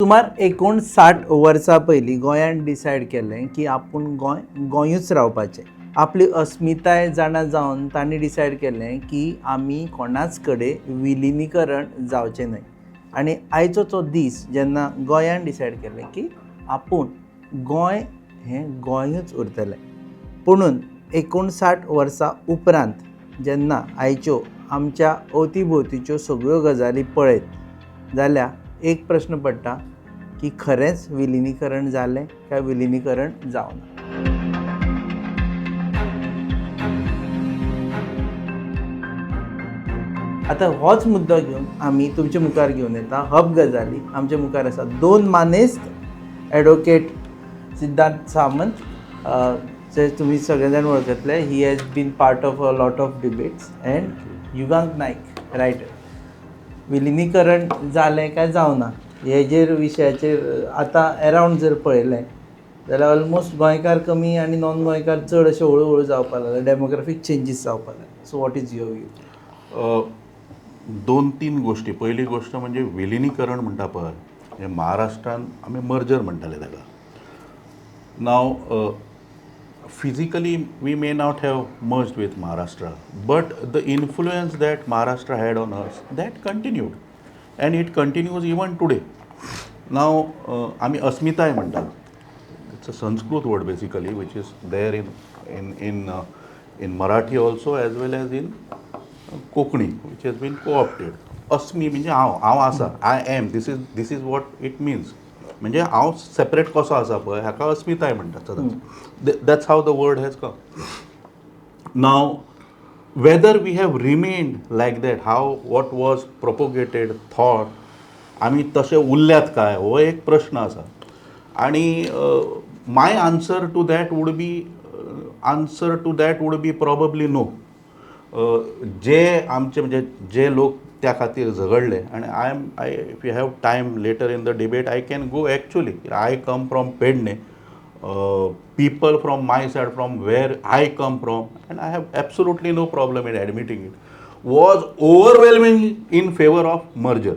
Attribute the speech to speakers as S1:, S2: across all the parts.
S1: सुमार 59 वर्सां पयलीं गोंयान डिसायड केलें की आपूण गोंयूच रावपाचें. आपली अस्मिताय जाणा जावन तांणी डिसायड केलें की आमी कोणाच कडेन विलिनीकरण जावचें न्हय. आनी आयचो तो दीस जेन्ना गोंयान डिसायड केलें की आपूण गोंय हें गोंयूच उरतलें. पुणून 59 वर्सां उपरांत जेन्ना आयच्यो आमच्या अवती सगळ्यो गजाली पळयत जाल्यार एक प्रश्न पडटा की खरेंच विलिनीकरण जालें काय विलिनीकरण जावना. आतां होच मुद्दो घेवन आमी तुमचे मुखार घेवन येता. हब गजाली आमचे मुखार आसा. दोन मानेस्त एडवोकेट सिद्धांत सामंत, जे तुमी सगळे जाण वळखतले. He has been part of a lot of debates. And Yugant Naik, writer. विलिनीकरण जालें काय जावना हेजेर विशयाचेर आतां एरावंड जर पळयलें जाल्यार ऑलमोस्ट गोंयकार कमी आनी नॉन गोंयकार चड अशे हळू हळू जावपाक लागले. डेमोग्राफीक चेंजीस जावपाक लागले. So what is your view?
S2: 2-3 गोष्टी. पहिली गोष्ट म्हणजे विलिनीकरण म्हणटा पळय, हें महाराष्ट्रान आमी मर्जर म्हणटाले ताका. नाव physically we may not have merged with Maharashtra, but the influence that Maharashtra had on us, that continued and it continues even today. Now आमी अस्मिताय म्हणटा. It's a Sanskrit word basically which is there in Marathi also as well as in Kokni which has been co-opted. अस्मी म्हणजे हांव आसा, I am, this is what it means. म्हणजे हांव separate कसो आसा पळय हाका अस्मिताय म्हणटात सदांच. That's how the word has come. Now whether we have remained like that, how what was propagated thought, आमी तशे उरल्यात काय, हो एक प्रश्न आसा. आनी my answer to that would be probably no. जे आमचे म्हणजे जे लोक त्या खातीर झगडले, आनी if you have time later in the debate I can go. Actually I come from Pedne. people from my side, from where I come from, and I have absolutely no problem in admitting it, was overwhelming in favor of merger.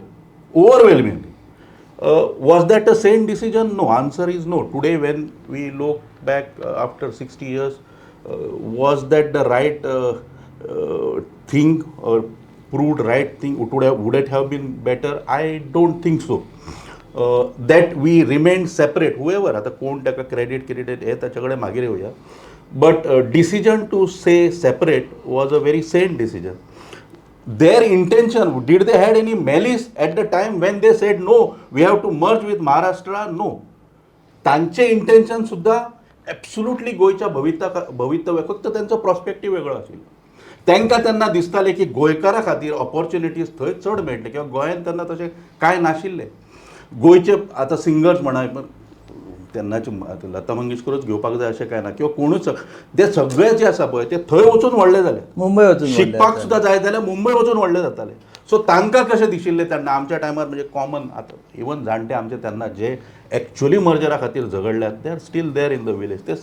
S2: Overwhelmingly. Was that a sane decision? No. Answer is no. Today when we look back after 60 years, was that the right thing or proved right thing? Would it have been better? I don't think so. That we remained separate, whoever, आता कोण त्याका credit हे त्याच्याकडे मागीर येऊया. But decision to say separate was a very saint decision. Their intention, did they had any malice at the time when they said no, we have to merge with Maharashtra? No. तांचे intention सुद्धा absolutely गोंयच्या भवितव्य, फक्त त्यांचो प्रॉस्पेक्टीव वेगळो आशिल्लो. तांकां तेन्ना दिसतालें की गोंयकारा खातीर ऑपॉर्च्युनिटीज थंय चड मेळटले, किंवा गोंयांत तेन्ना तशें कांय नाशिल्लें. गोंयचे आतां सिंगर्स म्हणा, तेन्नाचे लता मंगेशकरूच घेवपाक जाय अशें कांय ना, किंवा कोणूच, ते सगळे जे आसा पळय ते थंय वचून व्हडले जाले.
S1: मुंबय वचून
S2: शिकपाक सुद्दां जाय जाल्यार मुंबय वचून व्हडले जाताले. सो तांकां कशें दिशिल्लें तेन्ना आमच्या टायमार, म्हणजे कॉमन आतां इवन जाणटे आमचे तेन्ना जे एक्चुअली मर्जरा खातीर झगडल्यात, they are still there in the village. ते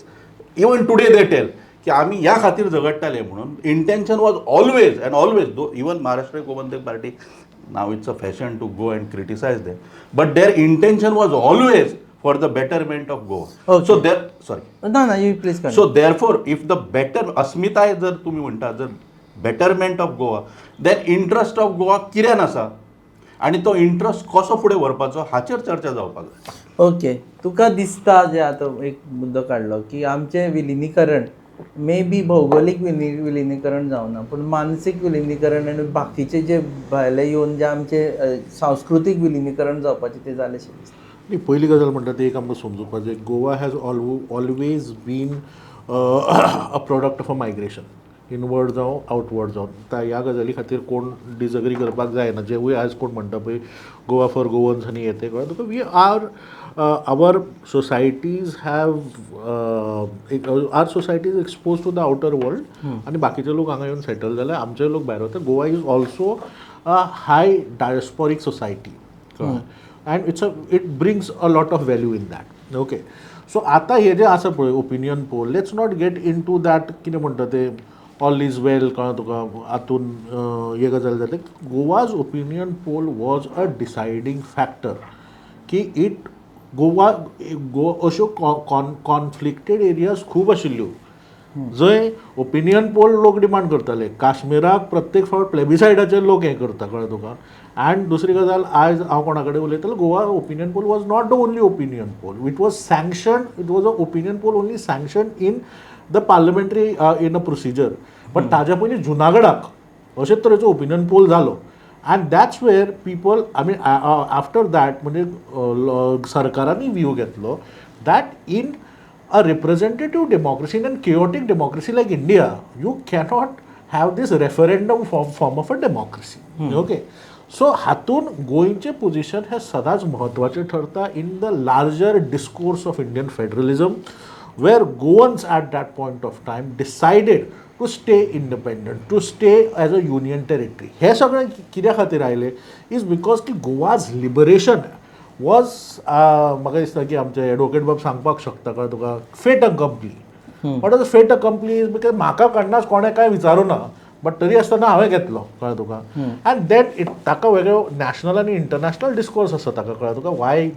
S2: इवन टुडे दे टेल की आमी ह्या खातीर झगडटाले म्हणून. Intention was always and always, though even Maharashtra Gomantak party, now it's a fashion to go and criticize them, but their intention was always for the betterment of Goa.
S1: Okay.
S2: So there, sorry.
S1: No, you please continue.
S2: So therefore, if the better अस्मिता जर तुम्ही म्हणटा, जर betterment of Goa, then interest of Goa कित्यान आसा आनी तो interest कसो फुडें व्हरपाचो हाचेर चर्चा जावपाक जाय.
S1: ओके. तुका दिसता, जे आतां एक मुद्दो काडलो की आमचें विलिनीकरण मे बी भौगोलीक विलिनीकरण जावना, पूण मानसीक विलिनीकरण आनी बाकीचे जे भायले येवन जे आमचे सांस्कृतीक विलिनीकरण जावपाचें ते जालेशें दिसता.
S3: न्ही, पयली गजाल म्हणटा ती एक आमकां समजुपाचें, Goa has always been a product of a migration, inward जावं आउटवर्ड जावं. ह्या गजाली खातीर कोण डिसएग्री करपाक जायना. जेवूय आयज कोण म्हणटा पळय गोवा फॉर गोवन्स आनी हे ते कळ्ळें तुका. We are our societies have are societies expose to the outer world, आनी बाकीचे लोक हांगा येवन सेटल जाले, आमचे लोक भायर वता. Goa is also a high diasporic society, and it brings a lot of value in that. Okay, so आता हे जे आसा पळय opinion poll, let's not get into that कितें म्हणटा ते ऑल इज वेल, कळ्ळें तुका. हातून हे गजाल जाले. Goa's opinion poll was a deciding factor की गोवा अश्यो कॉन्फ्लिक्टेड एरियाज खूब आशिल्ल्यो जंय ओपिनियन पोल लोक डिमांड करताले. काश्मीराक प्रत्येक फावट प्लेबिसायडाचेर लोक हें करता कळ्ळें तुका. अँड दुसरी गजाल आज हांव कोणा कडेन उलयतालो Goa opinion poll was not the only opinion poll. It was a opinion poll only sanction in the parliamentary in a procedure. But ताज्या पयलीं जुनागडाक अशेच तरेचो ओपिनियन पोल जालो. And that's where people I mean after that म्हणजे सरकारांनी view घेतलो that in a representative democracy and chaotic democracy like India, you cannot have this referendum form of a democracy. Okay. So हातून गोंयचें position हें सदांच म्हत्वाचें ठरता in the larger discourse of Indian federalism, where Goans at that point of time decided to stay independent, to stay as a union territory. हे सगळें कित्या खातीर आयलें is because की गोवाज लिबरेशन वॉज म्हाका दिसता की आमचे एडवोकेट बाब सांगपाक शकता कळ्ळें तुका फेट अकम्प्ली. वॉट इज फेट अकम्प्ली इज बिकॉज म्हाका कडनाच कोणें कांय विचारूं ना बट तरी आसतना हांवें घेतलो कळ्ळें तुका. अँड देन ताका वेगळो नॅशनल आनी इंटरनॅशनल डिस्कोर्स आसा ताका कळ्ळें तुका why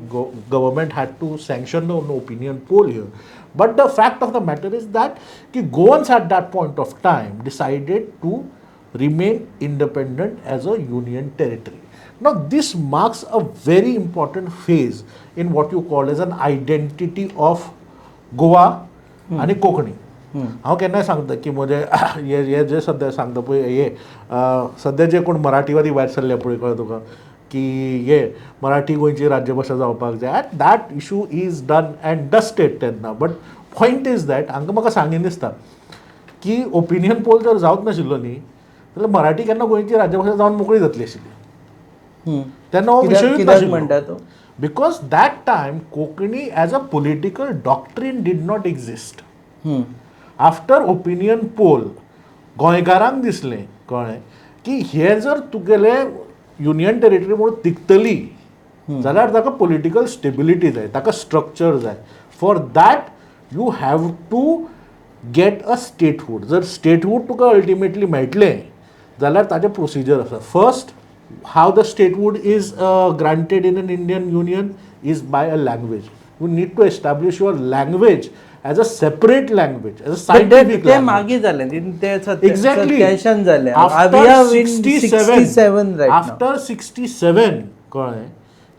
S3: government had to sanction the opinion poll here. But the fact of the matter is that की Goans at that point of time decided to remain independent as a union territory. Now this marks a very important phase in what you call as an identity of Goa आणि कोंकणी. हांव केन्नाय सांगता की म्हणजे हे जे सद्या सांगता पळय हे सद्या जे कोण मराठीवादी भायर सरले पळय कळ्ळें तुका की हे मराठी गोंयची राज्यभाशा जावपाक जाय. That issue is done and dusted तेन्ना. बट पॉयंट इज दॅट हांकां म्हाका सांगीन दिसता की ओपिनियन पोल जर जावंक नाशिल्लो न्ही जाल्यार मराठी केन्ना गोंयची राज्यभाशा जावन मोकळी जातली आशिल्ली. तेन्ना हो विशयूच नाशिल्लो. Because that time Konkani as a political doctrine did not exist. After opinion poll गोंयकारांक दिसलें कळ्ळें की हे जर तुगेले युनियन टेरिटरी म्हणून तिगतली जाल्यार ताका पॉलिटिकल स्टेबिलिटी जाय, ताका स्ट्रक्चर जाय. For that you have to get a statehood. जर स्टेटहूड तुका अल्टिमेटली मेळटलें जाल्यार ताचें प्रोसिजर आसा. First how the statehood is granted in an Indian union is by a language. You need to establish your language as a separate language, as a scientific
S1: ते
S3: language.
S1: मागे झाले ते
S3: Exactly.
S1: सत्याशन झाले.
S3: After
S1: We are in
S3: 67
S1: right now.
S3: after 67 कळ्ळें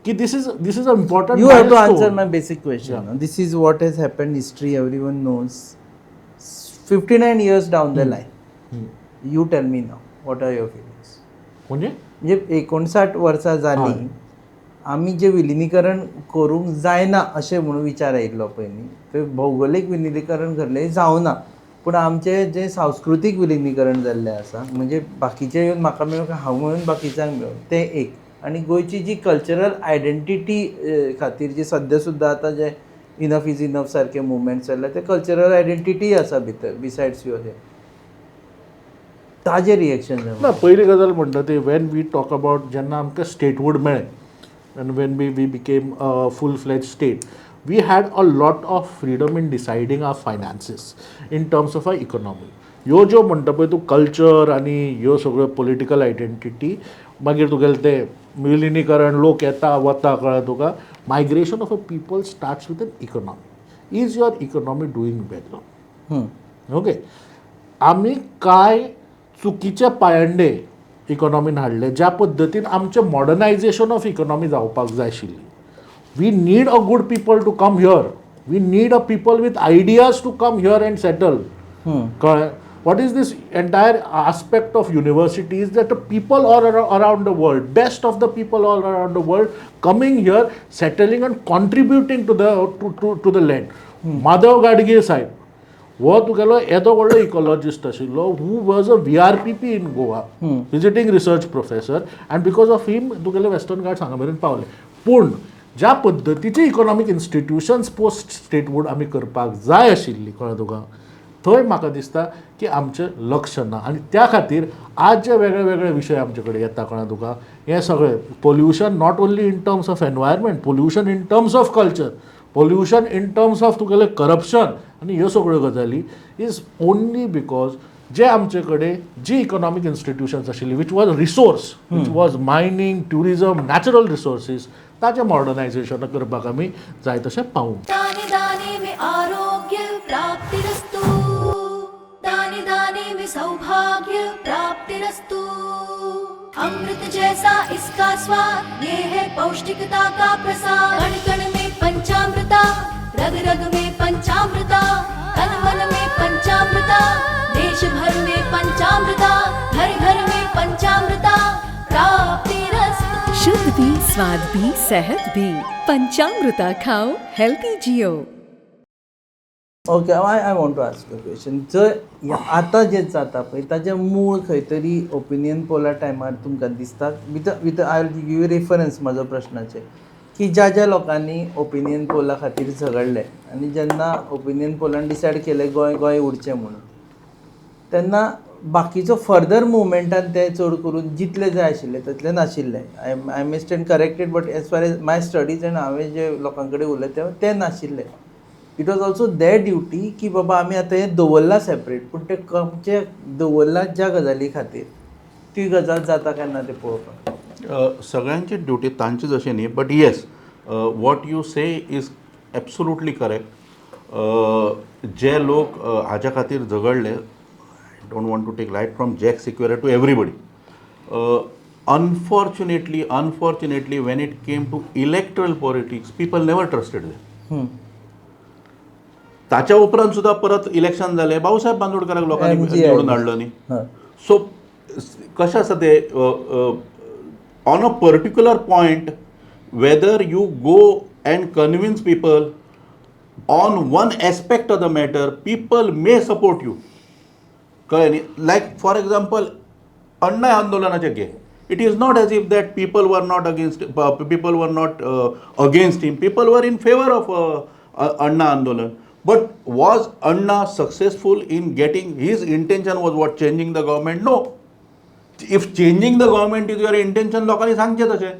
S3: की this is an important
S1: You have to
S3: milestone.
S1: answer my basic question. This is what has happened. History everyone knows. 59 years down the line. You tell me now. What are your feelings?
S3: म्हणजे
S1: 59 वर्सां जाली आमी जे विलिनीकरण करूंक जायना अशें म्हणून विचार आयिल्लो पयलीं. थंय भौगोलीक विलिनीकरण घडलें जावना पूण आमचें जें सांस्कृतीक विलिनीकरण जाल्लें आसा म्हणजे बाकीचे येवन म्हाका मेळून हांव मेळून बाकीच्यांक मेळून तें एक. आनी गोंयची जी कल्चरल आयडेंटिटी खातीर जी सद्या सुद्दां आतां जे इनफ इज इनफ सारके मुवमेंट्स चल्ला ते कल्चरल आयडेंटिटी आसा भितर बिसायड्स युअर हे ताजें रिएक्शन
S3: ना. पयली गजाल म्हणटा ती वेन वी टॉक अबाउट जेन्ना आमकां स्टेटहूड मेळ्ळें आनी Wien we became full fledge state we had a lot of freedom in deciding our finances in terms of our economy. ह्यो ज्यो म्हणटा पळय तूं कल्चर आनी ह्यो सगळ्यो पॉलिटिकल आयडेंटिटी मागीर तुगेलें तें विलिनीकरण लोक येता वता कळ्ळें तुका. Migration of a people starts with an economy. Is your economy doing well? Okay. आमी कांय चुकीचे पायंडे इकॉनॉमीन हाडले ज्या पद्दतीन आमचें मॉडर्नायझेशन ऑफ इकॉनॉमी जावपाक जाय आशिल्ली. We need a good people to come here. We need a people with ideas to come here and settle. कळ्ळें. What is this entire aspect of universities that people all around the world, best of the people all around the world coming here, settling and contributing to the land. Madhav Gadgil Saheb हो तुगेलो येदो व्हडलो ecologist आशिल्लो who was a VRPP in Goa, visiting research professor. And because of हिम तुगेले western Ghats हांगा मेरेन पावले. पूण ज्या पद्दतीचे इकॉनॉमीक इन्स्टिट्यूशन्स पोस्ट स्टेटहूड आमी करपाक जाय आशिल्ली कळ्ळें तुका, थंय म्हाका दिसता की आमचें लक्ष ना. आनी त्या खातीर आज जे वेगळे वेगळे विशय आमचे कडेन येता कळ्ळें तुका, हे सगळें pollution not only in terms of environment, pollution in terms of culture, pollution in terms of तुगेलें करप्शन आनी ह्यो सगळ्यो गजाली इज ओन्ली बिकॉज जे आमचे कडेन जी इकॉनॉमीक इन्स्टिट्यूशन्स आशिल्ली which was resource, which was mining, tourism, natural resources, ताचें मॉडर्नायझेशन करपाक आमी जाय तशें पावूंक.
S4: दाने दाने में आरोग्य प्राप्तिरस्तु, दाने दाने में सौभाग्य प्राप्तिरस्तु। अमृत जैसा इसका स्वाद, ये है पौष्टिकता का प्रसाद। कण कण में पंचामृता, रग रग में पंचामृता, तन मन में पंचामृता, देश भर में पंचामृता, घर घर में पंचामृता प्राप्तिरस्तु।
S5: शुद्ध भी, स्वाद भी, सेहत भी। पंचामृता खाओ, हेल्थी जियो.
S1: Okay, I want to ask a question. जर आतां जें जाता पळय ताचें मूळ खंय तरी ओपिनियन पोला टायमार तुमकां दिसता, with I will give you reference म्हाजो प्रश्नाचें, की ज्या लोकांनी ओपिनियन पोला खातीर झगडले आनी जेन्ना ओपिनियन पोलान डिसायड केलें गोंय उरचें म्हणून, तेन्ना बाकीचो फर्दर मुवमेंटान ते चड करून जितले जाय आशिल्ले तितले नाशिल्ले. I may stand corrected, but as far as my studies end हांवें जे लोकां कडेन उलयलें ते नाशिल्ले. It was also there duty की बाबा आमी आतां हें दवरलां सेपरेट, पूण तें कमचें दवरलां ज्या गजाली खातीर ती गजाल जाता केन्ना तें पळोवपाक.
S2: सगळ्यांची ड्युटी तांची जशी न्ही, but yes, what you say is absolutely correct. जे लोक हाच्या खातीर झगडले, don't want to take light from Jack Security to everybody. Unfortunately, when it came to electoral politics, people never trusted them. ताच्या उपरांत सुद्धा परत इलेक्शन जालें, भाऊसाहेब बांदोडकराक लोकांनी निवडून हाडलो न्ही. सो कशें आसा तें, on a particular point whether you go and convince people on one aspect of the matter, people may support you. कळ्ळें न्ही. लायक फॉर एग्जाम्पल अण्णा आंदोलनाचें घे, it is not as if that people were not against him, people were in favour of Anna andolan. But was Anna successful in getting his intention was what, changing the government? No. If changing the government is your intention, लोकांनी सांगचे तशें.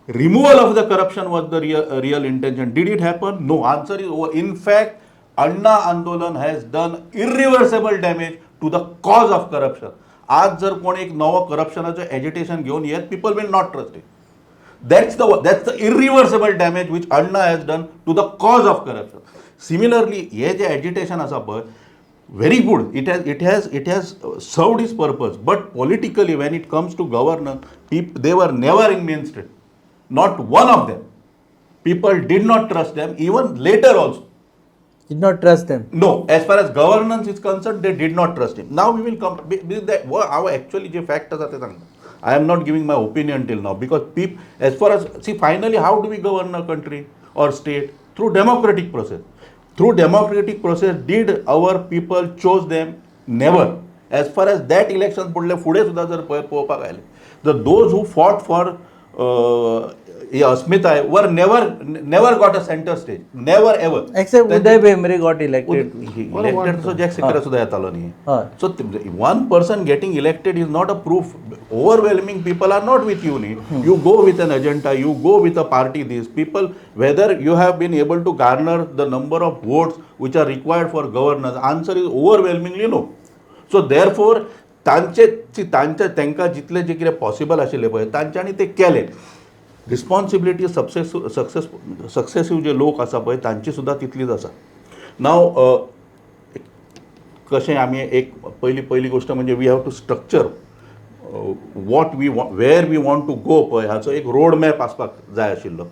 S2: Removal of the corruption was the real intention. Did it happen? No. Answer is over. In fact, Anna Andolan has done irreversible damage to the cause of corruption. आज जर कोण एक नवो करप्शनाचो agitation घेवन येत, people will not trust it. That's the irreversible damage which Anna has done to the cause of corruption. Similarly, हे जे agitation आसा पळय, very good, it has served its purpose, but politically when it comes to governance, they were never in mainstream, not one of them. People did not trust them, even later also.
S1: Did not trust them.
S2: No, as far as governance is concerned, they did not trust him. Now we will come with that. Our actually जे fact आसा ते सांगता. I am not giving my opinion till now, because as far as, see, finally how do we govern a country or state? Through democratic process. Through democratic process, did our people chose them? Never. As far as that elections फुडें सुद्दां जर पळोवपाक आयले, those who fought for अस्मिताय were never got a center stage, never ever.
S1: Except Uday Bemre got elected.
S2: Elected so Jack Secretary सुद्धा येतालो न्ही. So one person getting elected is not a proof. Overwhelming people are not with you न्ही. You go with an agenda, you go with a party. These people, whether you have been able to garner the number of votes which are required for governance, answer is overwhelmingly no. So therefore तांकां जितले जे कितें possible आशिल्लें पळय तांच्यांनी ते केलें. Responsibility successive जे लोक आसा पळय तांची सुद्दां तितलीच आसा. नाव कशें आमी एक पयली गोश्ट म्हणजे we have to structure what we where we want to go पळय हाचो एक रोड मॅप आसपाक जाय आशिल्लो.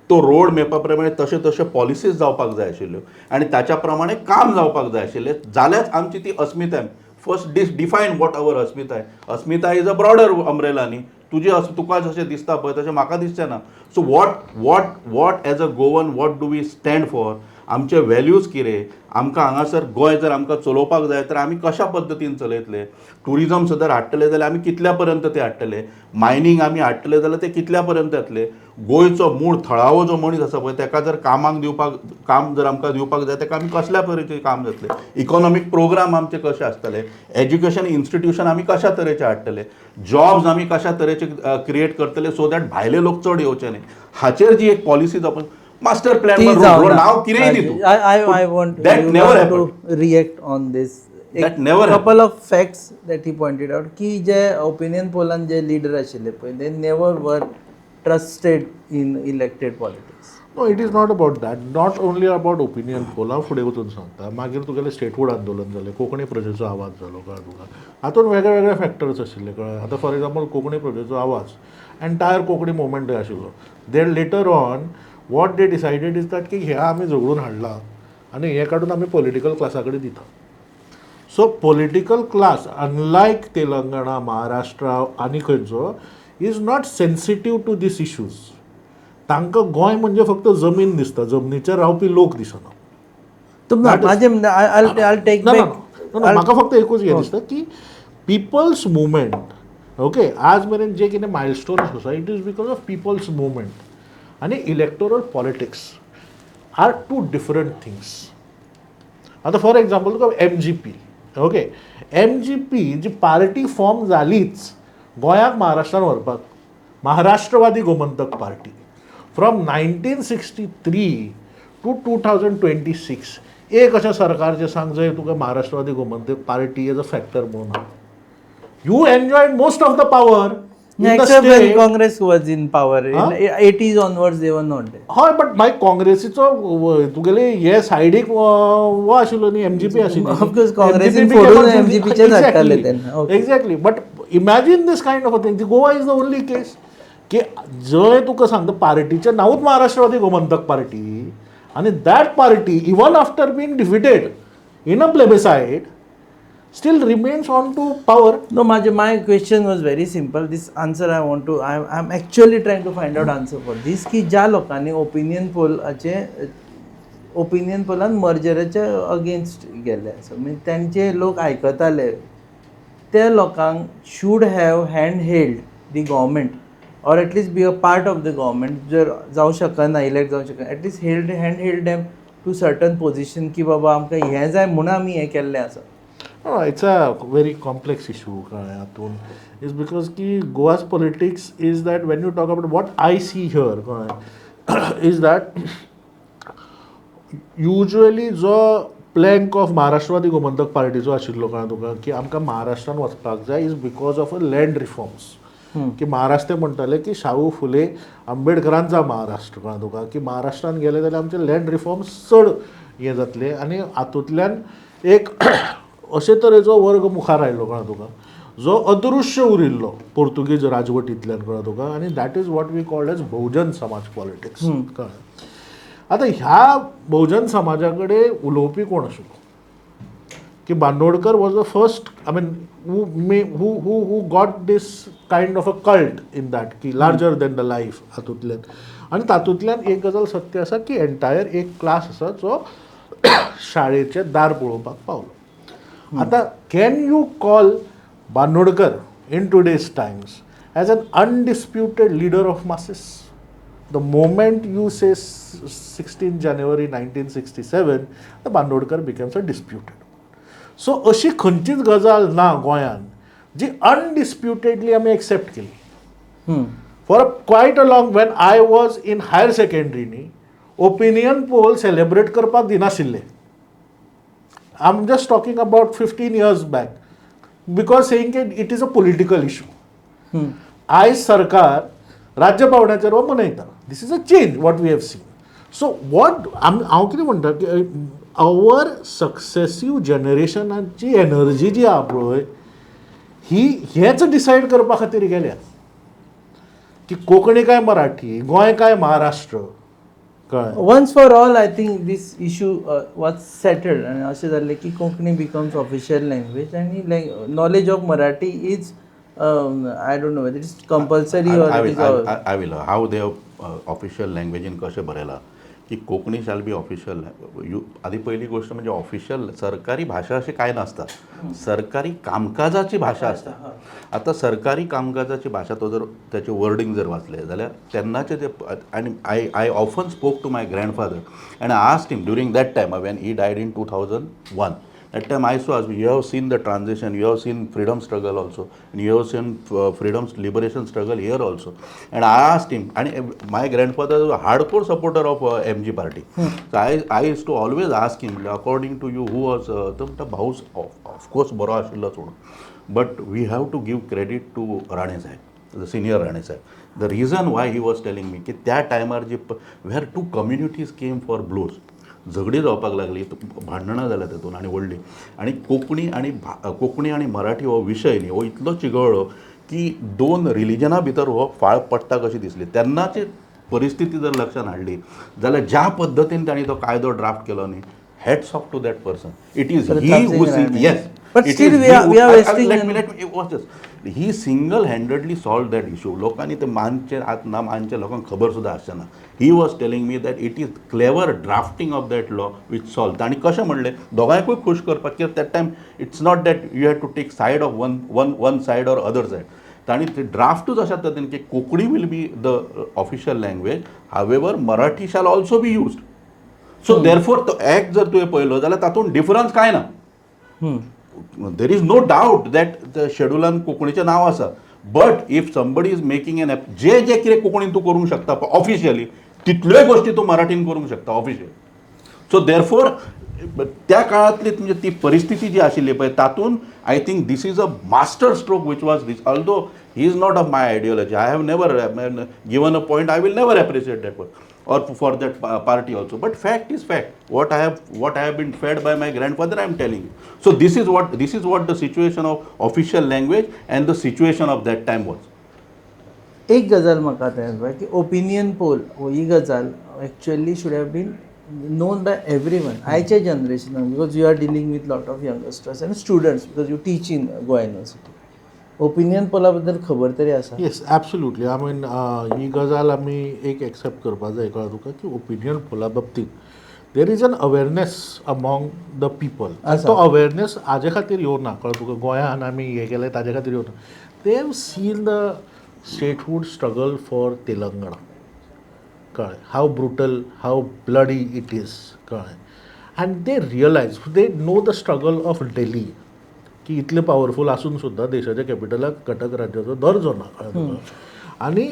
S2: तो रोड मॅपा प्रमाणे तशे पॉलिसीज जावपाक जाय आशिल्ल्यो आनी ताच्या प्रमाणे काम जावपाक जाय आशिल्लें, जाल्यार आमची ती अस्मिताय. फर्स्ट डिफायन वॉट अवर अस्मिताय. अस्मिताय इज अ ब्रॉडर अम्ब्रेला न्ही. तुका जशें दिसता पळय तशें म्हाका दिसचें ना. So what as a Goan what do we stand for, आमचे व्हॅल्यूज कितें, आमकां हांगासर गोंय जर आमकां चलोवपाक जाय तर आमी कशा पद्दतीन चलयतले. टुरिजम जर हाडटले जाल्यार आमी कितल्या पर्यंत ते हाडटले. मायनींग आमी हाडटले जाल्यार ते कितल्या पर्यंत येतले. गोंयचो मूळ थळावो जो मनीस आसा पळय ताका जर काम जर आमकां दिवपाक जाय ताका आमी कसल्या तरेचें काम जातलें. इकॉनॉमीक प्रोग्राम आमचे कशे आसतले. एज्युकेशन इन्स्टिट्यूशन आमी कशा तरेचे हाडटले. जॉब्स आमी कशा तरेचे क्रिएट करतले सो दॅट भायले लोक चड येवचे न्ही. हाचेर जी एक पॉलिसी आपण मास्टर प्लॅन नाव कितेंय दितू.
S1: I want to react on this.
S2: That never
S1: couple of facts that he pointed out की जे ओपिनियन पोलान जे लीडर आशिल्ले पळय, they never were trusted in elected politics.
S3: No it is not about that, not only about opinion poll. हांव फुडें वचून सांगता. मागीर तुगेलें स्टेटहूड आंदोलन जालें, कोंकणी प्रजेचो आवाज जालो, कळ्ळें तुका. हातूंत वेगळे वेगळे फॅक्टर्स आशिल्ले, कळ्ळें. आतां फॉर एग्जाम्पल कोंकणी प्रजेचो आवाज, एंटायर कोंकणी मुवमेंट आशिल्लो. Then later on what they decided is that की हे आमी झगडून हाडला आनी हे काडून आमी पॉलिटिकल क्लासा कडेन दिता. So political class unlike Telangana, Maharashtra आनी खंयचो is not sensitive to these issues. तांकां गोंय म्हणजे फक्त जमीन दिसता, जमनीचेर रावपी लोक दिसना.
S1: माझे I'll take
S3: ना, ना,
S1: back.
S3: ना, ना, म्हाका फक्त एकूच हें दिसता की पिपल्स मुवमेंट, ओके, आज मेरेन जे कितें मायलस्टोन्स आसा it is because of people's movement आनी electoral politics are two different things. आतां फॉर एग्जाम्पल तुका MGP, ओके, MGP जी पार्टी फॉर्म जालीच गोंयाक महाराष्ट्रान व्हरपाक, Maharashtrawadi Gomantak party, from 1963 to 2026 एक अशें सरकारचें सांग जंय तुका Maharashtrawadi Gomantak party as a factor म्हणून you enjoyed most of the power
S1: Except when Congress was in power. In 80s onwards they were not there.
S3: हय, बट मागीर काँग्रेसीचो तुगेले हे सायडीक वो आशिल्लो न्ही, MGP आशिल्लो.
S1: Of course, काँग्रेसीन फोडून MGP चेच हाडटाले तेन्ना. Okay.
S3: Exactly. But imagine this kind of a thing. Goa is the only case की जंय तुका सांगता पार्टीचें नांवूच महाराष्ट्रवादी गोमंतक पार्टी आनी that party even after being defeated in a plebiscite still remains on to power.
S1: No, my question was very simple. This answer I want to, I'm actually trying to find out answer for this. की ज्या लोकांनी opinion पोलान मर्जराच्या against गेले आसा, म्हणजे त्यांचे लोक आयकताले, त्या लोकांक should have hand held the government or at least be a part of the government. जर जावं शकना, इलेक्ट जावं शकना, एटलीस्ट हँड हेल्ड डेम टू सर्टन पोजिशन की बाबा आमकां हें जाय म्हणून आमी हें केल्लें आसा.
S3: No, it's a very complex issue. Is because Goa's politics is that when you talk about what I see here is that usually जो plank of Maharashtrawadi Gomantak party जो आशिल्लो कळ्ळें तुका की आमकां महाराष्ट्रान वचपाक जाय is because of a land reforms. की महाराष्ट्र म्हणटाले की शाहू फुले आंबेडकरांचा महाराष्ट्र, कळ्ळें तुका, की महाराष्ट्रान गेले जाल्यार आमचे लँड रिफॉर्म्स चड हे जातले आनी हातूंतल्यान एक अशे तरेचो वर्ग मुखार आयलो, कळ्ळें तुका, जो अदृश्य उरिल्लो पोर्तुगीज राजवटींतल्यान, कळ्ळें तुका, आनी that is what we called as Bahujan Samaj politics. कळ्ळें. आतां ह्या बहुजन समाजा कडेन उलोवपी कोण आशिल्लो की Bandodkar was the first, I mean who got these kind of a cult in that की लार्जर देन द लायफ हातूंतल्यान. आनी तातूंतल्यान एक गजाल सत्य आसा की एंटायर एक क्लास आसा जो शाळेचें दार पळोवपाक पावलो. आता can you call Bandodkar in today's Times as an undisputed leader of masses? The moment you say 16 January 1967 the Bandodkar becomes a disputed. So अशी खंयचीच गजाल ना गोंयान जी अनडिस्प्युटेडली आमी एक्सेप्ट केली. For quite a long when I was in higher secondary न्ही opinion poll celebrate करपाक दिनाशिल्ले. I'm just talking about 15 years back because saying that it is a political issue. आयज सरकार राज्य पावण्याचेर हो मनयता. This is a change what we have seen. So what हांव कितें म्हणटा की आवर सक्सेसीव जनरेशनाची एनर्जी जी आहा पळय ही हेच डिसायड करपा खातीर गेल्या की कोंकणी काय मराठी, गोंय काय Maharashtra.
S1: Once for all, I think this issue was settled and अशें जाल्लें की Konkani becomes official language and knowledge of Marathi is I don't know whether it's compulsory or it is
S2: I will how they have official language in कशें बरयलां की Konkani shall be official. आदी पहिली गोष्ट म्हणजे ऑफिशियल सरकारी भाषा अशी काय नसता, सरकारी कामकाजाची भाषा असता. आता सरकारी कामकाजाची भाषा तो जर त्याचे वर्डिंग जर वाचले जाल्यार तेन्नाचे ते आणि I often spoke to my grandfather and I asked him during that time when he died in 2001. That time I saw, you have seen the transition, you have seen freedom struggle also, and you have seen freedom liberation struggle here also. And I asked him, and my grandfather was a hardcore supporter of MG party. So I used to always ask him, according to you, who was the house of course, Bora Ashilla. But we have to give credit to Rane Sahib. Senior Rane Saheb, the reason why he was telling me की त्या टायमार जी were two communities came for blows, झगडी जावपाक लागली, भांडणां जाल्या तातूंत आनी व्हडली, आनी कोंकणी आनी मराठी हो विशय न्ही हो इतलो चिगळ्ळो की दोन रिलिजना भितर हो फाळ पडटा कशी दिसली. तेन्नाची परिस्थिती जर लक्षांत हाडली जाल्यार ज्या पद्दतीन तांणी तो कायदो ड्राफ्ट केलो न्ही, hats off to that person. It is he who yes.
S1: But
S2: it
S1: still
S2: is
S1: we
S2: he
S1: are-
S2: who-
S1: we are
S2: I-
S1: wasting
S2: let
S1: an-
S2: me watch this. He single-handedly solved that issue. लोकांनी ते मानचे आत ना मानचे लोकांक खबर सुद्धा आसना. He was telling me that it is clever drafting of that law which solved. आणि कशें म्हणलें दोगांयकूय खुश करपाक, कित्याक that time it's not that you had to take side of one side or other side. तांणी ते ड्राफ्टूच अशा तरेन की Konkani will be the official language, however Marathi shall also be used. So देरफोर तो एक्ट जर तुवें पळयलो जाल्यार तातूंत डिफरन्स कांय ना. There is no doubt that शेड्युलान कोंकणीचें नांव आसा, but if somebody is making an app जे कितें कोंकणीन तूं करूंक शकता ऑफिशियली तितल्योय गोश्टी तूं मराठीन करूंक शकता ऑफिशियल. सो देरफोर त्या काळांतली म्हणजे ती परिस्थिती जी आशिल्ली पळय तातूंत I think this is a master stroke which was this, although he is not of my ideology, I have never given a point, I will never appreciate that point or for that party also, but fact is fact. What I have been fed by my grandfather, I am telling you. So this is what the situation of official language and the situation of that time was.
S1: एक गजाल म्हाका आतां येता की opinion poll ही गजाल actually should have been known by everyone आयच्या जनरेशनान, because you are dealing with lot of youngsters and students, because you teach in Goa university. Opinion पोला बद्दल खबर तरी आसा?
S3: Yes absolutely. आय मीन ही गजाल आमी एक एक्सेप्ट करपा जाय, कळ्ळें तुका, की ओपिनियन पोला बाबतींत there is an awareness among the people. तो अवेरनेस हाजे खातीर येवना, कळ्ळें तुका, गोंयान आमी हें केलें ताजे खातीर येवना. They have seen the statehood struggle for Telangana, कळ्ळें, how brutal, how bloody it is, कळ्ळें, and they realise, they know the struggle of Delhi, की इतले पावरफूल आसून सुद्दां देशाच्या कॅपिटलाक घटक राज्याचो दर्जो ना, कळ्ळें तुका. आनी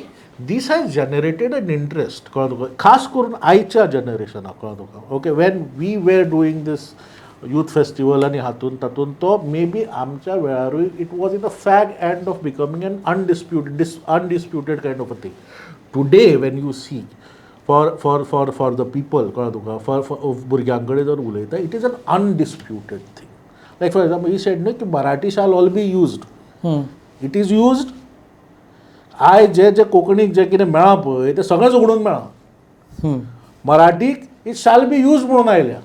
S3: this has generated an interest, कळ्ळें तुका, खास करून आयच्या जनरेशनाक, कळ्ळें तुका. Okay, when we were doing this youth festival आनी तातूंत तो मे बी आमच्या वेळारूय it was in the fag end of becoming an undisputed kind of a thing. Today when you see for the people, कळ्ळें तुका, फॉर भुरग्यां कडेन जर उलयता, it is an undisputed thing. Like for example he sed न्हू की मराठी शाल all be used, it is used. आयज जे कोंकणीक जे कितें मेळ्ळा पळय तें सगळें उगडून मेळ्ळा. मराठीक इट शाल बी यूज म्हणून आयल्या.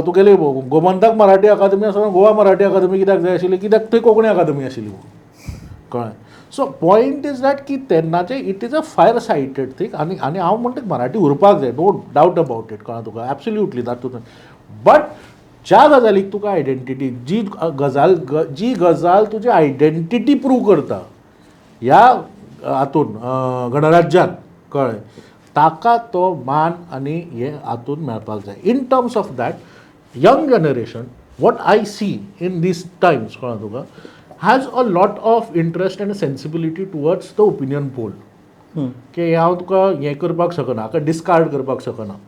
S3: तुगेली गोमंतक मराठी अकादमी आसा, गोवा मराठी अकादमी कित्याक जाय आशिल्ली, कित्याक थंय कोंकणी अकादमी आशिल्ली म्हणून, कळ्ळें. सो पॉयंट इज दॅट की तेन्नाचे it is a fire sighted thing. आनी हांव म्हणटा मराठी उरपाक जाय, नो डावट अबावट इट, कळ्ळें तुका, एब्सोल्युटली तातूंत. बट ज्या गजालीक तुका आयडेंटिटी, जी गजाल तुजी आयडेंटिटी प्रूव करता ह्या हातून गणराज्यान, कळ्ळें, ताका तो मान आनी हे हातून मेळपाक जाय. In terms of that young generation, what I see in this times, कळ्ळें तुका, has a lot of interest and sensibility towards the opinion poll. की हांव तुका हें करपाक शकना, हाका डिस्कार्ड करपाक शकना.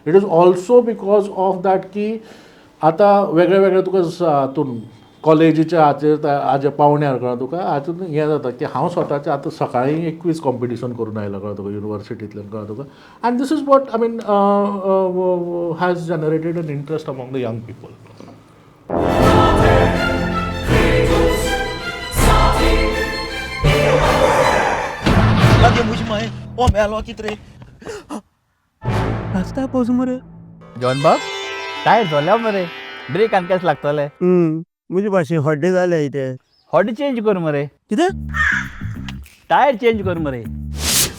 S3: It is also because of that की आतां वेगळे वेगळे तुका हातून कॉलेजीच्या हाजे पावण्यार, कळ्ळें तुका, हातून हें जाता की हांव स्वताचें आतां सकाळीं एक क्वीज कॉम्पिटिशन करून आयलो, कळ्ळें तुका, युनिवर्सिटींतल्यान, कळ्ळें तुका. And this is what I mean has generated an interest among the young people.
S6: ओ मेलो कितें रे नाचता पावस मरे
S7: जॉन बाब टायर झाल्या मरे ब्रेक आनी केस लागतले
S6: म्हजे भाशेन हड्डे जाले इथे
S7: हॉडी चेंज कर मरे
S6: कितें
S7: टायर चेंज कर मरे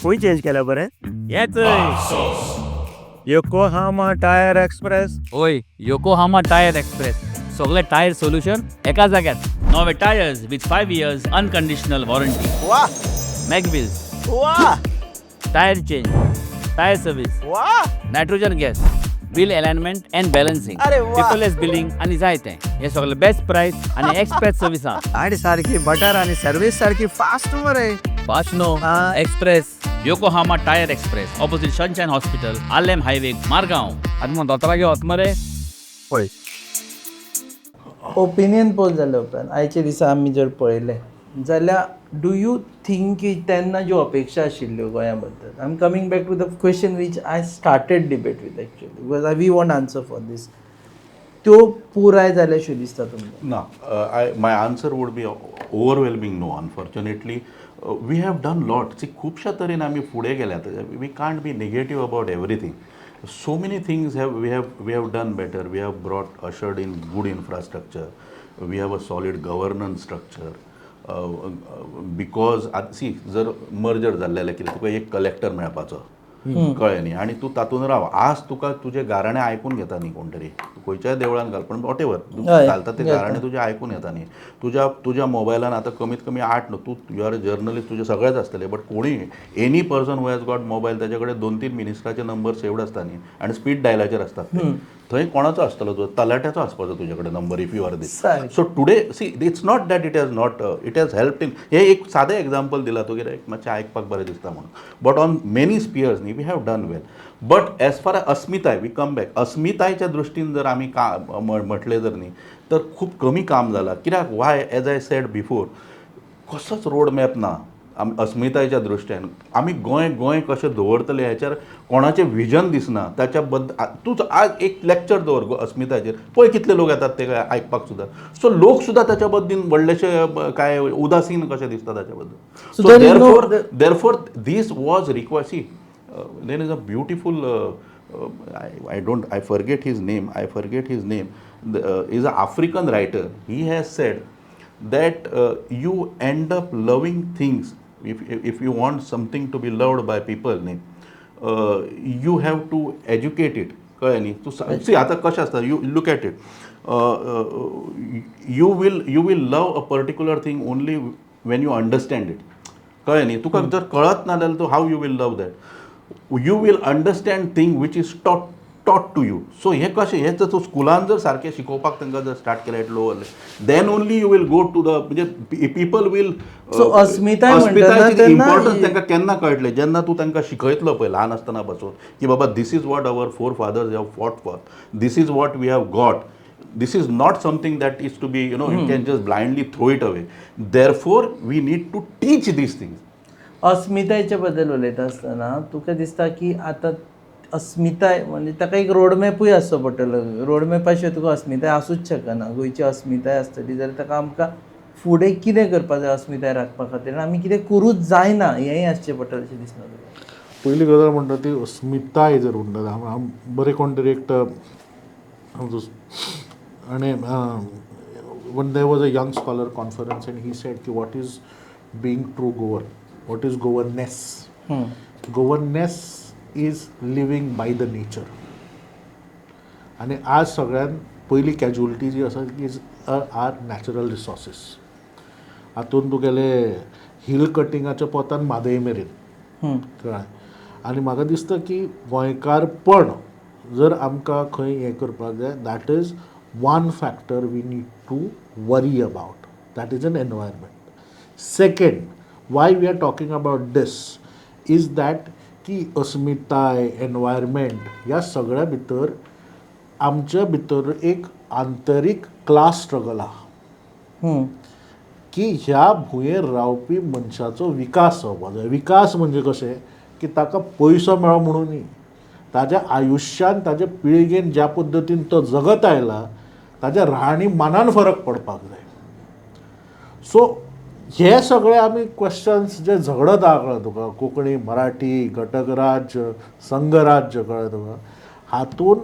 S6: खंय चेंज केल्या बरें येच योकोहामा टायर एक्सप्रेस
S7: ओय योकोहामा टायर एक्सप्रेस सगळे टायर सोल्युशन एका जाग्यार नवे tyres with 5 years unconditional warranty
S6: वा
S7: मॅगविल्स
S6: वा
S7: टायर चेंज टायर सर्विस
S6: वा
S7: nitrogen gas wheel alignment and balancing
S6: अरे वा.
S7: पेपरलेस बिलिंग आनी जायते हे सगळे बेस्ट प्राइस आनी एक्सप्रेस सर्विस
S6: गाडी सारकी बटर आणि सर्विस सारकी फास्ट मरे
S7: fast no express Yokohama tyre express opposite Sunshine Hospital Alem highway Margao आनी मग दोतोरा घेवत मरे
S6: पळय
S1: ओपिनियन पोल जाल्या उपरांत आयचे दिसा आमी जर पळयलें जाल्यार डू यू थिंक की तेन्ना ज्यो अपेक्षा आशिल्ल्यो गोंया बद्दल, I am coming back to the question which I started debate with actually because we want answer for this, त्यो पुराय जाल्याशो दिसता तुमकां?
S2: No, my answer would be overwhelming no, unfortunately. We have done lot. See, खुबशा तरेन आमी फुडें गेल्यात. We can't be negative about everything. So many things we have done better. We have ushered in good infrastructure. We have a solid governance structure. Because see, जर merger जाल्लेलें कितें तुका एक collector मेळपाचो कळ्ळें न्ही, आनी तूं तातूंत राव, आज तुका तुजे गाराणें आयकून घेता न्ही कोण तरी, खंयच्याय देवळान घाल, पण वॉट एवर घालता ते गाराणें तुजे आयकून येता न्ही. तुज्या मोबायलान आतां कमीत कमी 8 न्हू, तूं यू आर अ जर्नलिस्ट, तुजे सगळेच आसतले, बट कोणी any person who has got mobile ताचे कडेन 2-3 मिनिस्टराचे नंबर सेव्ड आसता न्ही, आनी स्पीड डायलाचेर आसतात ते. थंय कोणाचो आसतलो तुजो, तलाट्याचो आसपाचो तुजे कडेन number if you are these. So today see it's not that it has helped in. हे एक सादें एग्जाम्पल दिला तूं, कित्याक मातशें आयकपाक बरें दिसता म्हणून. बट ऑन मेनी स्पियर्स न्ही we have done well. But as far अस्मिताय, वी कम बॅक, अस्मितायच्या दृश्टीन जर आमी म्हटलें जर न्ही, तर खूब कमी काम जालां. कित्याक why, as I said before, कसोच रोड मॅप ना अस्मितायेच्या दृश्ट्यान. आमी गोंय कशें दवरतले हेचेर कोणाचें विजन दिसना. त्याच्या बद्दल तूं आज एक लेक्चर दवर अस्मितायेचेर, पळय कितले लोक येतात ते आयकपाक सुद्दां. सो लोक सुद्दां त्याच्या बद्दल व्हडलेशे काय उदासीन कशें दिसता ताच्या बद्दल. So therefore this was required. See there is a beautiful, I forget his name, is an African writer. He has said that you end up loving things if you want something to be loved by people, you have to educate it. कळ्ळें न्ही. C आतां कशें आसता, you look at it, you will love a particular thing only when you understand it. कळ्ळें न्ही. तुका जर कळत ना जाल्यार हाव you will love that. You will understand thing which is taught to you. So हे कशें, हे जर तूं स्कुलान जर सारकें शिकोवपाक तांकां जर स्टार्ट केलें at lower, then only you will go to the, म्हणजे पीपल वील.
S1: सो अस्मितायेचें
S2: इम्पॉर्टन्स तांकां केन्ना कळटलें, जेन्ना तूं तांकां शिकयतलो पळय ल्हान आसतना पासून, की बाबा this is what our forefathers have fought for, this is what we have got. This is not something that is to be, you can just blindly throw it away. Therefore, we need to teach these things.
S1: अस्मितायेच्या बद्दल उलयता आसतना तुका दिसता की आतां अस्मिताय म्हणजे ताका एक रोडमॅपूय आसचो पडटलो. रोडमॅपा शिवाय तुका अस्मिताय आसूच शकना. गोंयची अस्मिताय आसतली जाल्यार ताका आमकां फुडें कितें करपाक जाय अस्मिताय राखपा खातीर, आनी आमी कितें करूच जायना हेंय आसचें पडटलें अशें दिसना तुका?
S3: पयली गजाल म्हणटा ती अस्मिताय जर म्हणटा, बरें कोण तरी एकटो आनी when there was a young scholar conference and he said ki what is being true Goan, what is Goanness. Goanness is living by the nature. आणि आज सगळ्यात पयली कॅज्युअलिटी जी आसा इज आर नॅचरल रिसोर्सीस. हातून तुगेले हिल कटिंगाच्या पोतान म्हादय मेरेन कळ्ळें. आनी म्हाका दिसता की गोंयकारपण जर आमकां खंय हें करपाक जाय, that is one factor we need to worry about, that is an environment. Second, why we are talking about this is that की अस्मिताय, एनवायरमेंट ह्या सगळ्या भितर आमच्या भितर एक आंतरीक क्लास स्ट्रगल आहा की ह्या भुंयेर रावपी मनशाचो विकास जावपाक जाय. विकास म्हणजे कशें की ताका पयसो मेळो म्हणून न्ही, ताज्या आयुश्यान ताज्या पिळगेन ज्या पद्दतीन तो जगत आयला ताज्या राहणीमानान फरक पडपाक जाय. सो हे सगळे आमी क्वेश्चन्स जे झगडत आहा कळ्ळें तुका, कोंकणी, मराठी, घटकराज्य, संघराज्य, कळ्ळें तुका, हातून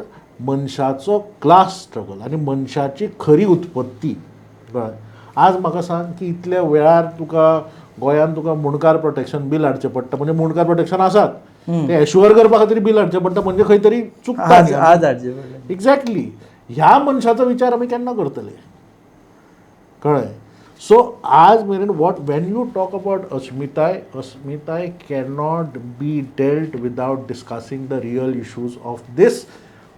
S3: मनशाचो क्लास स्ट्रगल आनी मनशाची खरी उत्पत्ती कळ्ळें. आज म्हाका सांग की इतल्या वेळार तुका गोंयांत तुका मुणकार प्रोटेक्शन बील हाडचें पडटा, म्हणजे मुणकार प्रोटेक्शन आसात ते एश्युअर करपा खातीर बील हाडचें पडटा, म्हणजे खंय तरी चुकता. एक्झॅक्टली. ह्या मनशाचो विचार आमी केन्ना करतले कळ्ळें. सो आज मेरेन what when you talk about अस्मिताय cannot be dealt without discussing the real issues of this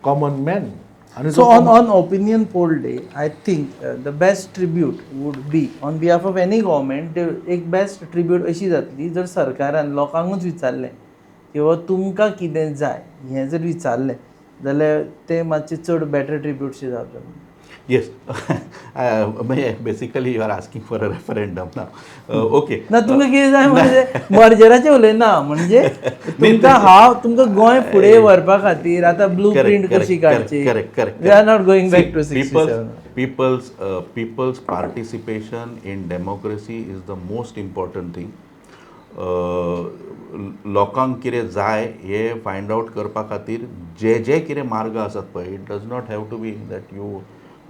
S3: common man.
S1: So on opinion poll day, I think the best tribute would be on behalf of any government, एक best tribute अशी जातली जर सरकारान लोकांकूच विचारलें किंवा तुमकां कितें जाय हें जर विचारलें जाल्यार तें मातशें चड बेटर ट्रिब्यूटशें जावचें.
S2: येस म्हणजे basically you are asking for a referendum ना ओके
S1: ना तुमकां कितें जाय म्हणजे मर्जराचें उलयना म्हणजे तुमकां हांव तुमकां गोंय फुडें व्हरपा खातीर आतां ब्लू प्रिंट कशी काडची we are not going back to 67.
S2: people's participation in democracy is the most important thing. लोकांक कितें जाय हे फायंड आउट करपा खातीर जे कितें मार्ग आसात पळय it does not have to be that you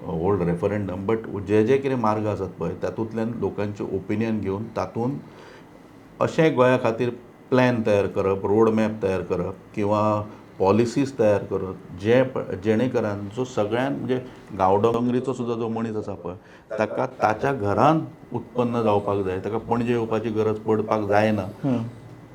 S2: hold referendum but जे कितें मार्ग आसात पळय तातूंतल्यान लोकांचें ओपिनियन घेवन तातूंत अशें गोंया खातीर प्लॅन तयार करप रोड मॅप तयार करप किंवा पॉलिसीज तयार करप जेणे करान जो सगळ्यान म्हणजे गांवडोंगरीचो सुद्दां जो मनीस आसा पळय ताका ताच्या घरान उत्पन्न जावपाक जाय ताका पणजे येवपाची गरज पडपाक जायना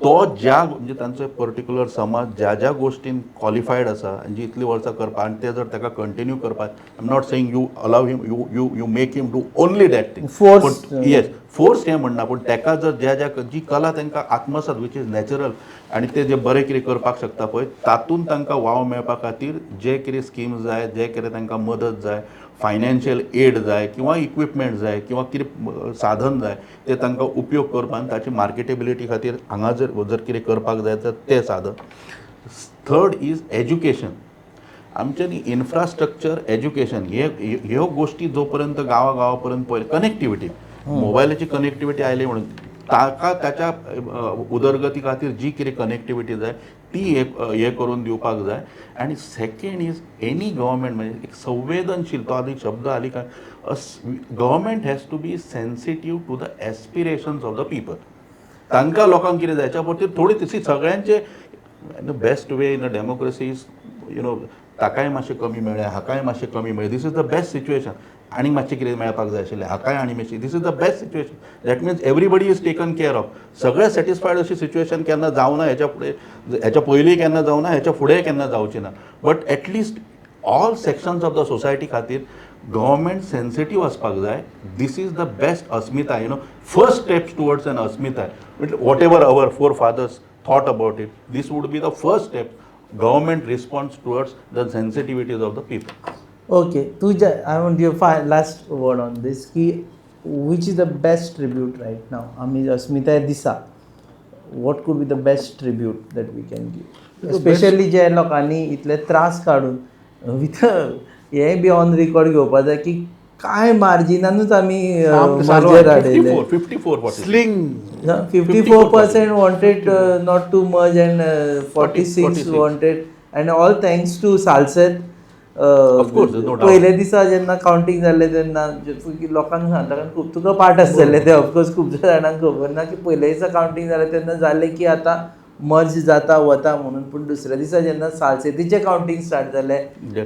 S2: तो ज्या म्हणजे तांचो पर्टिक्युलर समाज ज्या गोश्टीन क्वॉलिफायड आसा आनी जी इतलीं वर्सां करपा आनी ते जर ताका कंटिन्यू करपा I am not saying you allow him you make him do only that thing yes force हें म्हणना पूण ताका जर जी कला तांकां आत्मसात वीच इज नॅचरल आनी ते जे बरें कितें करपाक शकता पळय तातूंत तांकां वाव मेळपा खातीर जे कितें स्किम्स जाय जे कितें तांकां मदत जाय फायनान्शियल एड जाय किंवा इक्विपमेंट जाय किंवा कितें साधन जाय ते तांकां उपयोग करपाक ताची मार्केटेबिलिटी खातीर हांगा जर कितें करपाक जाय तर तें साधन. Third is education. आमच्यांनी इन्फ्रास्ट्रक्चर एज्युकेशन ह्यो गोश्टी जो पर्यंत गांवा पर्यंत पळय कनेक्टिविटी मोबायलाची कनेक्टिविटी आयली म्हणून ताका ताच्या उदरगती खातीर जी कितें कनेक्टिविटी जाय ती हे करून दिवपाक जाय. आनी सेकेंड इज एनी गव्हर्मेंट म्हणजे एक संवेदनशील तो आदी शब्द आली काय government has to be sensitive to the aspirations of the people. तांकां लोकांक कितें जाय हेच्या खातीर थोडी तशी सगळ्यांचे best way in a democracy is you know ताकाय मातशें कमी मेळ्ळें हाकाय मातशें कमी मेळ्ळें this is the best situation. आनी मातशें कितें मेळपाक जाय आशिल्लें हाकाय आनी मातशें this is the best situation. That means everybody is taken care of. सगळे सॅटिस्फायड अशी सिच्युएशन केन्ना जावना हेच्या पयलीं केन्ना जावना हेच्या फुडें केन्ना जावची ना. But at least all sections of the society खातीर गव्हर्मेंट सेन्सिटीव आसपाक जाय. दीस इज द बेस्ट अस्मिताय फर्स्ट स्टेप्स टुवर्ड्स एन अस्मिताय whatever our forefathers thought about it. This would be the first step. Government response towards the sensitivities of the people.
S1: Okay, I want your last word on this. Which is the best tribute right now? Ami Asmitay Disa. What could be the best tribute that we can give? Especially जे लोकांनी इतले त्रास काडून with हे be on record घेवपा जाय की काय मार्जिनानूच आमी merger हाडयले. 54% wanted not to merge and 46 wanted and all thanks to Salsett.
S2: Of course, no doubt.
S1: पयले दिसा जेन्ना कावंटींग जाल्लें तेन्ना लोकांक सांगता खूब तुका पार्ट आसतलें ते ऑफकोर्स खूब जाणांक खबर ना की पयले दिसा कावंटींग जालें तेन्ना जालें की आतां मर्ज जाता वता म्हणून पूण दुसऱ्या दिसा जेन्ना सालसेतीचें कावंटींग स्टार्ट जालें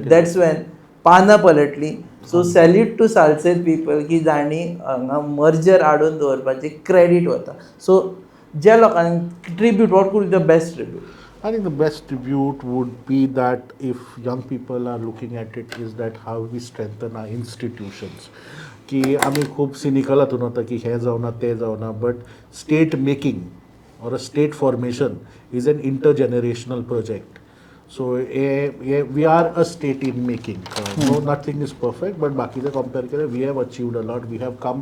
S1: दॅट्स वेन पानां पलटलीं. So salute to Salcete people की जाणी हांगा मर्जर हाडून दवरपाचें क्रेडीट वता. सो ज्या लोकांक tribute what could be the best tribute?
S3: I think the best tribute would be that if young people are looking at it is that how we strengthen our institutions. की आमी खूब cynical हातून वता की हें जावना तें जावना but state making or a state formation is an intergenerational project. So we are a state in making. No, nothing is perfect, but बाकीचे compare केले we have achieved a lot. We have come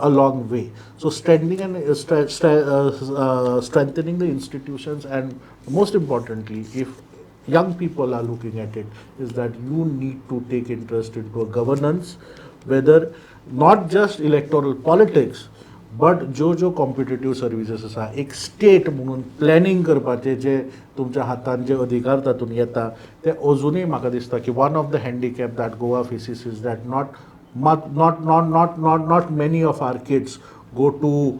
S3: a long way. So strengthening the institutions, and most importantly, if young people are looking at it, is that you need to take interest into a governance, whether not just electoral politics. But ज्यो competitive services आसा एक state म्हणून planning करपाचे जे तुमच्या हातान जे अधिकार तातूंत येता ते अजुनूय म्हाका दिसता की one of the handicap that Goa faces is that not many of our kids go to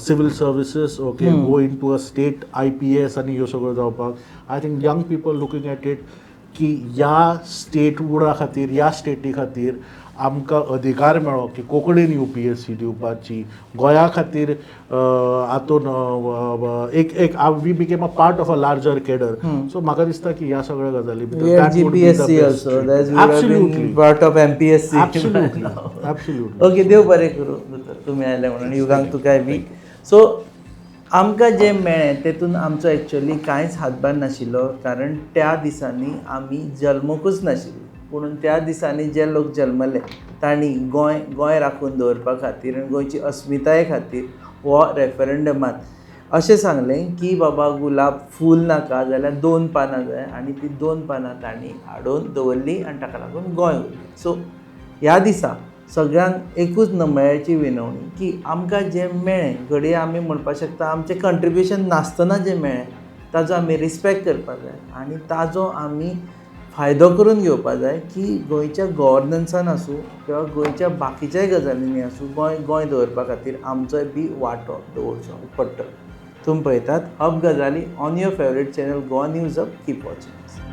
S3: civil services okay go in to a state IPS आनी ह्यो सगळ्यो जावपाक. I think young people looking at it की ह्या स्टेटवुडा खातीर ह्या स्टेटी खातीर आमकां अधिकार मेळ्ळो की कोंकणीन UPSC दिवपाची गोंया खातीर हातून एक we became a part of a larger cadre. So म्हाका दिसता की ह्या सगळ्या गजाली
S1: GPSC also part of MPSC.
S3: Absolutely.
S1: Okay, देव बरें करूं तुमी आयले म्हणून युगांक तुकाय बी. सो आमकां जें मेळ्ळें तेतून आमचो एक्चुअली कांयच हातभार नाशिल्लो कारण त्या दिसांनी आमी जल्मोकूच नाशिल्ली. पुणून त्या दिसांनी जे लोक जल्मले तांणी गोंय राखून दवरपा खातीर आनी गोंयची अस्मिताये खातीर हो रेफरंडमात अशें सांगलें की बाबा गुलाब फूल नाका जाल्यार 2 पानां जाय आनी ती 2 पानां तांणी हाडून दवरली आनी ताका लागून गोंय उरलें. सो ह्या दिसा सगळ्यांक एकूच नमयाची विनवणी की आमकां जें मेळ्ळें घडये आमी म्हणपाक शकता आमचें कंट्रिब्युशन नासतना जें मेळ्ळें ताजो आमी रिस्पेक्ट करपाक जाय आनी ताजो आमी फायदो करून घेवपाक जाय की गोंयच्या गव्हर्नन्सान आसूं किंवा गोंयच्या बाकीच्याय गजालींनी आसूं गोंय दवरपा खातीर आमचोय बी वांटो दवरचो पडटलो. तुमी पळयतात हब गजाली on your favourite channel Goa news hub. Keep watching.